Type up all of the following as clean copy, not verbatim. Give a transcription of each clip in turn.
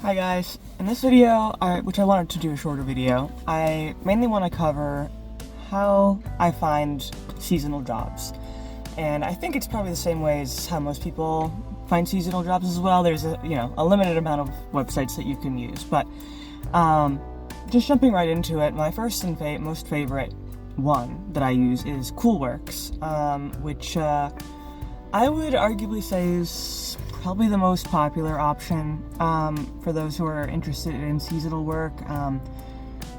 Hi guys, in this video, which I wanted to do a shorter video, I mainly want to cover how I find seasonal jobs. And I think it's probably the same way as how most people find seasonal jobs as well. There's a limited amount of websites that you can use, but just jumping right into it, my first and most favorite one that I use is Coolworks, which I would arguably say is probably the most popular option for those who are interested in seasonal work.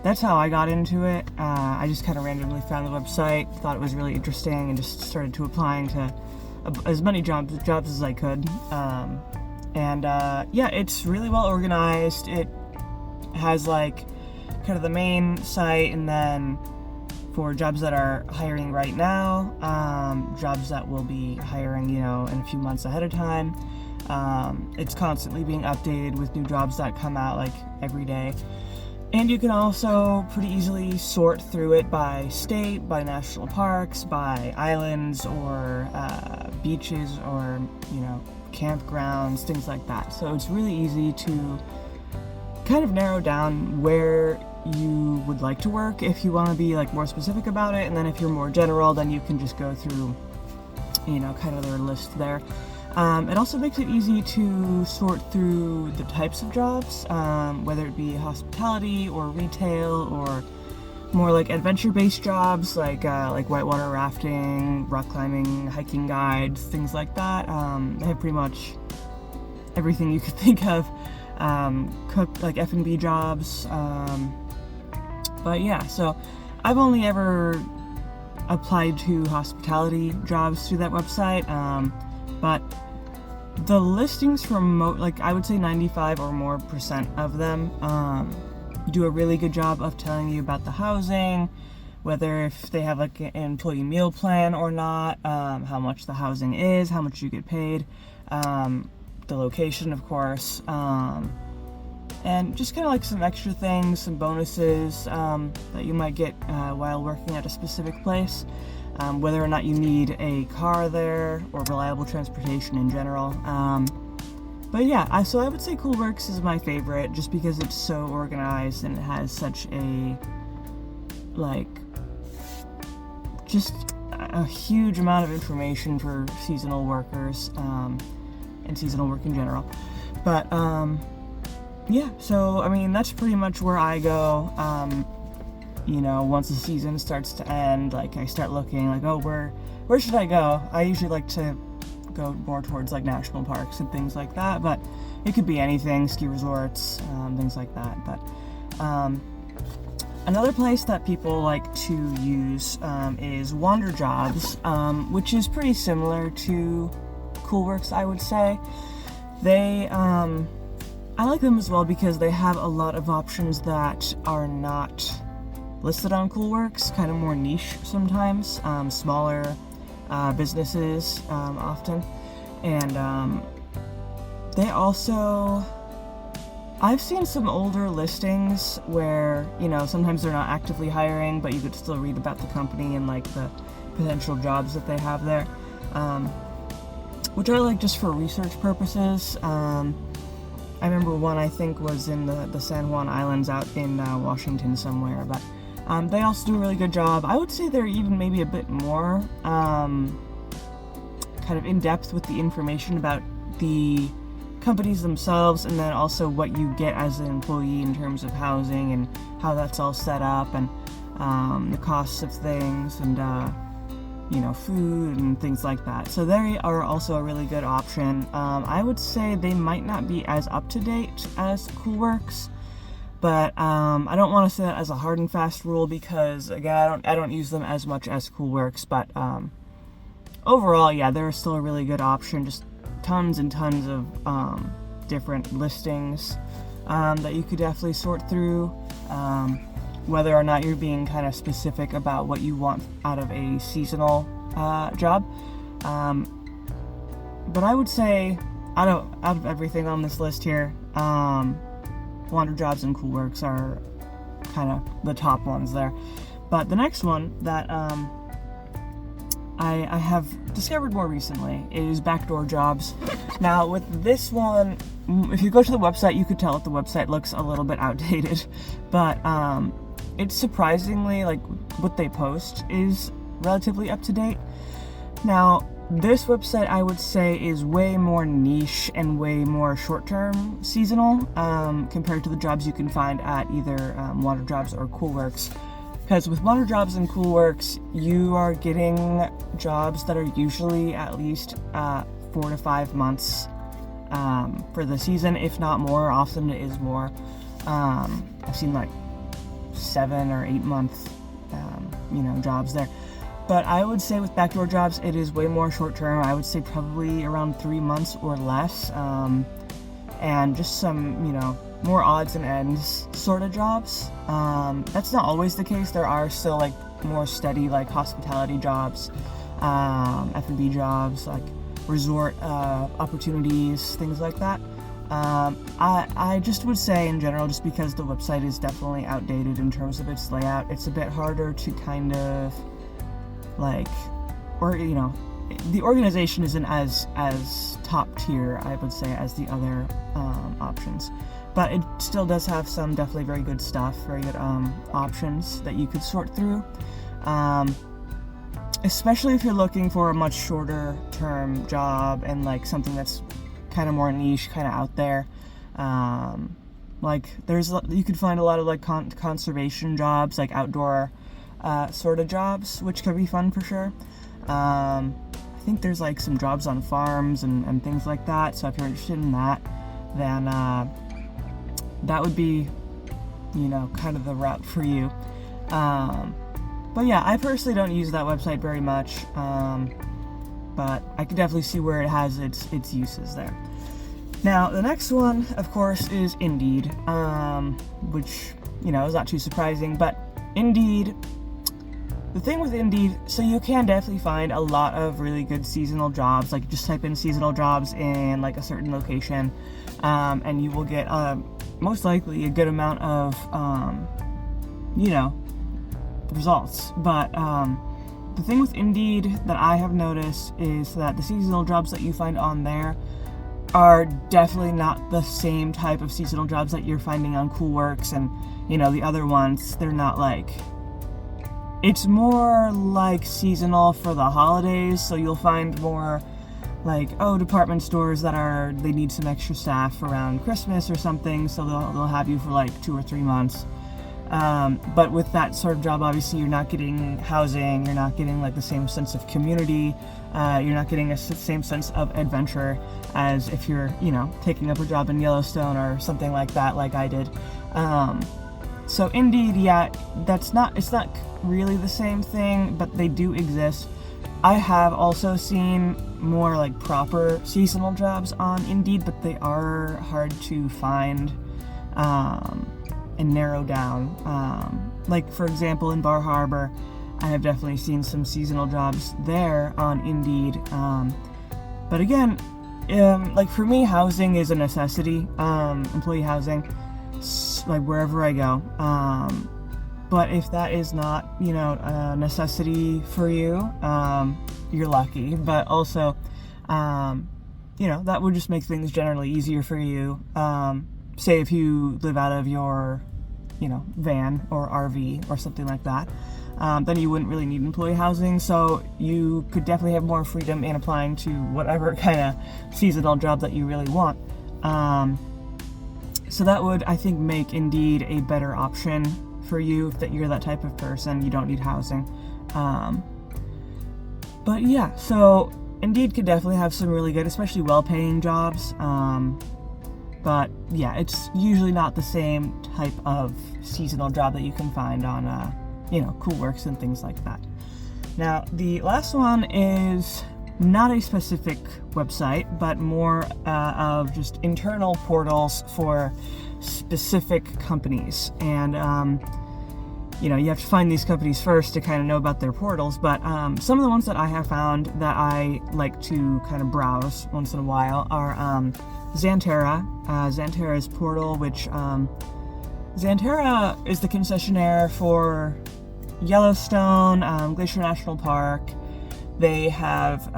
That's how I got into it. I just kind of randomly found the website, thought it was really interesting, and just started to applying to as many jobs as I could. Yeah, it's really well organized. It has like kind of the main site, and then for jobs that are hiring right now, jobs that will be hiring, in a few months ahead of time. It's constantly being updated with new jobs that come out like every day. And you can also pretty easily sort through it by state, by national parks, by islands, or beaches, or, campgrounds, things like that. So it's really easy to kind of narrow down where you would like to work if you want to be like more specific about it, and then if you're more general, then you can just go through kind of their list there. It also makes it easy to sort through the types of jobs, whether it be hospitality or retail or more like adventure-based jobs like whitewater rafting, rock climbing, hiking guides, things like that. They have pretty much everything you could think of. Cook, like F&B jobs. But yeah, so I've only ever applied to hospitality jobs through that website, but the listings from I would say 95 or more % of them do a really good job of telling you about the housing, whether if they have like an employee meal plan or not, how much the housing is, how much you get paid, the location, of course, and just kind of like some extra things, some bonuses that you might get while working at a specific place, whether or not you need a car there or reliable transportation in general. But yeah, so I would say Coolworks is my favorite just because it's so organized and it has such just a huge amount of information for seasonal workers and seasonal work in general. But yeah, so I mean that's pretty much where I go. Once the season starts to end, like I start looking like, oh, where should I go? I usually like to go more towards like national parks and things like that, but it could be anything, ski resorts, things like that. But another place that people like to use is Backdoor Jobs, which is pretty similar to Coolworks, I would say. I like them as well because they have a lot of options that are not listed on Coolworks, kind of more niche sometimes, smaller businesses often. And they also, I've seen some older listings where, sometimes they're not actively hiring, but you could still read about the company and like the potential jobs that they have there, which I like just for research purposes. I remember one I think was in the San Juan Islands out in Washington somewhere, but they also do a really good job. I would say they're even maybe a bit more kind of in-depth with the information about the companies themselves, and then also what you get as an employee in terms of housing and how that's all set up, and the costs of things, and food and things like that. So they are also a really good option. I would say they might not be as up-to-date as Coolworks, but I don't want to say that as a hard and fast rule because, again, I don't use them as much as Coolworks, but overall, yeah, they're still a really good option. Just tons and tons of different listings that you could definitely sort through, whether or not you're being kind of specific about what you want out of a seasonal job. But I would say, out of everything on this list here, Backdoor Jobs and Coolworks are kind of the top ones there. But the next one that I have discovered more recently is Backdoor Jobs. Now, with this one, if you go to the website, you could tell that the website looks a little bit outdated, but it's surprisingly, like, what they post is relatively up to date. Now, this website, I would say, is way more niche and way more short-term seasonal compared to the jobs you can find at either Water Jobs or Coolworks. Because with Water Jobs and Coolworks, you are getting jobs that are usually at least 4 to 5 months for the season, if not more. Often it is more. I've seen like 7 or 8 month, jobs there. But I would say with Backdoor Jobs, it is way more short term. I would say probably around 3 months or less, and just some, more odds and ends sort of jobs. That's not always the case. There are still like more steady like hospitality jobs, F&B jobs, like resort opportunities, things like that. I just would say in general, just because the website is definitely outdated in terms of its layout, it's a bit harder to kind of like, the organization isn't as top tier, I would say, as the other options. But it still does have some definitely very good stuff, very good options that you could sort through. Especially if you're looking for a much shorter term job and like something that's kind of more niche, kind of out there. You could find a lot of like conservation jobs, like outdoor sort of jobs, which could be fun for sure. I think there's like some jobs on farms and things like that. So if you're interested in that, then that would be, kind of the route for you. But yeah, I personally don't use that website very much, but I can definitely see where it has its uses there. Now, the next one, of course, is Indeed, which, is not too surprising, but Indeed, the thing with Indeed, so you can definitely find a lot of really good seasonal jobs. Like, just type in seasonal jobs in like a certain location, and you will get most likely a good amount of results. But the thing with Indeed that I have noticed is that the seasonal jobs that you find on there are definitely not the same type of seasonal jobs that you're finding on Coolworks and the other ones. They're not like, it's more like seasonal for the holidays, so you'll find more like, department stores they need some extra staff around Christmas or something, so they'll have you for like 2 or 3 months. But with that sort of job, obviously you're not getting housing, you're not getting like the same sense of community, you're not getting the same sense of adventure as if you're, taking up a job in Yellowstone or something like that, like I did. So Indeed, yeah, it's not really the same thing, but they do exist. I have also seen more like proper seasonal jobs on Indeed, but they are hard to find and narrow down. Like for example, in Bar Harbor, I have definitely seen some seasonal jobs there on Indeed. But again, like for me, housing is a necessity, employee housing, like wherever I go. But if that is not, a necessity for you, you're lucky. But also, that would just make things generally easier for you. Say if you live out of your, van or RV or something like that, then you wouldn't really need employee housing. So you could definitely have more freedom in applying to whatever kind of seasonal job that you really want. So that would, I think, make Indeed a better option for you if you're that type of person. You don't need housing. But yeah, so Indeed could definitely have some really good, especially well-paying jobs. But yeah, it's usually not the same type of seasonal job that you can find on, Coolworks and things like that. Now, the last one is not a specific website, but more of just internal portals for specific companies. And, you have to find these companies first to kind of know about their portals. But some of the ones that I have found that I like to kind of browse once in a while are Xanterra. Xanterra's portal, which Xanterra is the concessionaire for Yellowstone, Glacier National Park, They have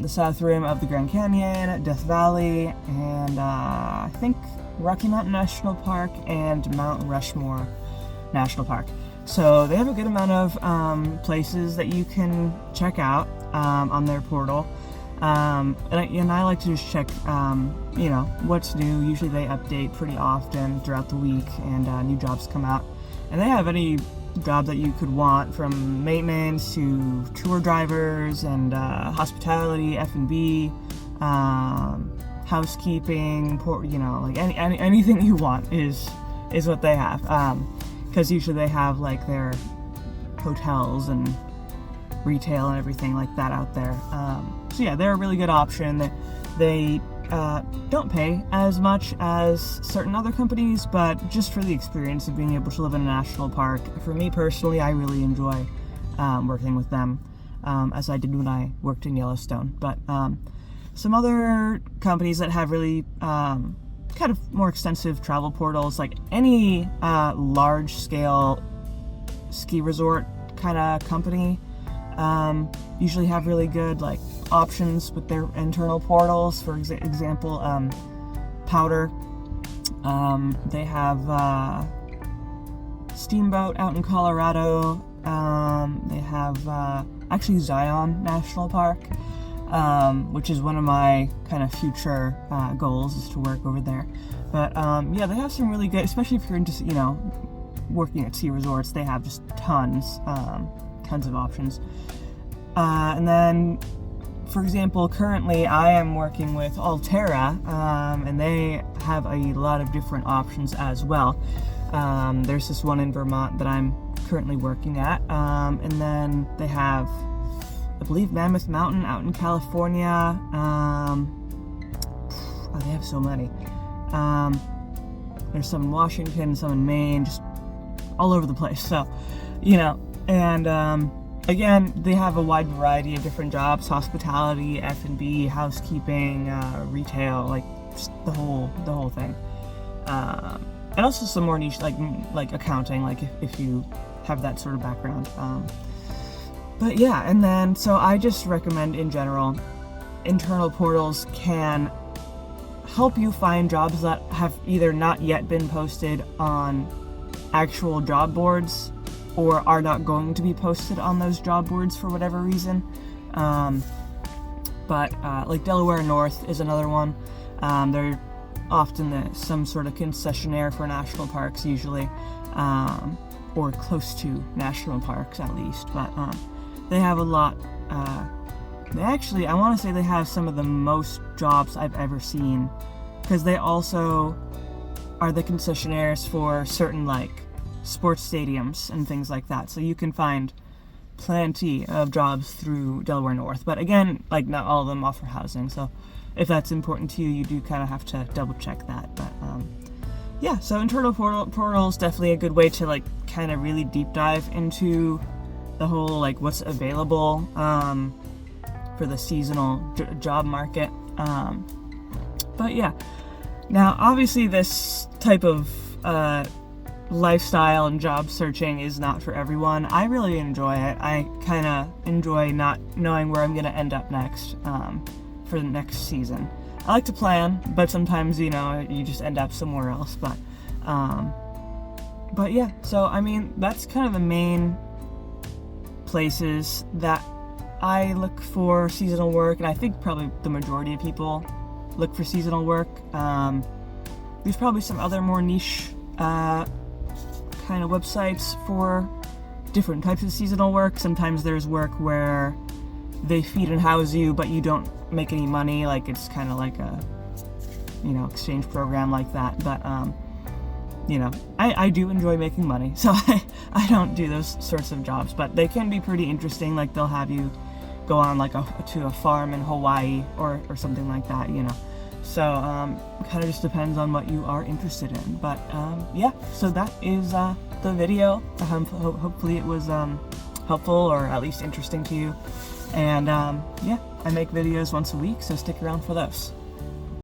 the south rim of the Grand Canyon, Death Valley, and I think Rocky Mountain National Park and Mount Rushmore National Park. So they have a good amount of places that you can check out on their portal. And I like to just check, what's new. Usually they update pretty often throughout the week, and new jobs come out. And they have any job that you could want, from maintenance to tour drivers and hospitality, F&B, housekeeping, like anything you want is what they have. Because usually they have like their hotels and retail and everything like that out there. So yeah, they're a really good option. They don't pay as much as certain other companies, but just for the experience of being able to live in a national park, for me personally, I really enjoy working with them, as I did when I worked in Yellowstone. But some other companies that have really kind of more extensive travel portals, like any large-scale ski resort kind of company, usually have really good like options with their internal portals. For example, Powder, they have Steamboat out in Colorado. They have actually Zion National Park, which is one of my kind of future goals, is to work over there. But yeah, they have some really good, especially if you're into working at ski resorts. They have just tons of options. And then, for example, currently I am working with Alterra, and they have a lot of different options as well. There's this one in Vermont that I'm currently working at, and then they have, I believe, Mammoth Mountain out in California. They have so many. There's some in Washington, some in Maine, just all over the place. So, and again, they have a wide variety of different jobs: hospitality, F&B, housekeeping, retail, like just the whole thing. And also some more niche, like accounting, like if you have that sort of background. But yeah, and then so I just recommend, in general, internal portals can help you find jobs that have either not yet been posted on actual job boards, or are not going to be posted on those job boards for whatever reason. But like Delaware North is another one. They're often some sort of concessionaire for national parks, usually, or close to national parks at least. But they have a lot. I want to say they have some of the most jobs I've ever seen, because they also are the concessionaires for certain like sports stadiums and things like that. So you can find plenty of jobs through Delaware North. But again, like, not all of them offer housing. So if that's important to you, you do kind of have to double check that. But yeah, so internal portal is definitely a good way to like kind of really deep dive into the whole like what's available for the seasonal job market. But yeah, now obviously this type of lifestyle and job searching is not for everyone. I really enjoy it. I kind of enjoy not knowing where I'm going to end up next for the next season. I like to plan, but sometimes, you just end up somewhere else. But yeah, so I mean, that's kind of the main places that I look for seasonal work, and I think probably the majority of people look for seasonal work. There's probably some other more niche kind of websites for different types of seasonal work. Sometimes there's work where they feed and house you, but you don't make any money. Like, it's kind of like a, exchange program like that. But, I do enjoy making money, so I don't do those sorts of jobs, but they can be pretty interesting. Like, they'll have you go on like to a farm in Hawaii or something like that, So, kind of just depends on what you are interested in. But, yeah, so that is the video. Hopefully it was helpful, or at least interesting to you. And, yeah, I make videos once a week, so stick around for those.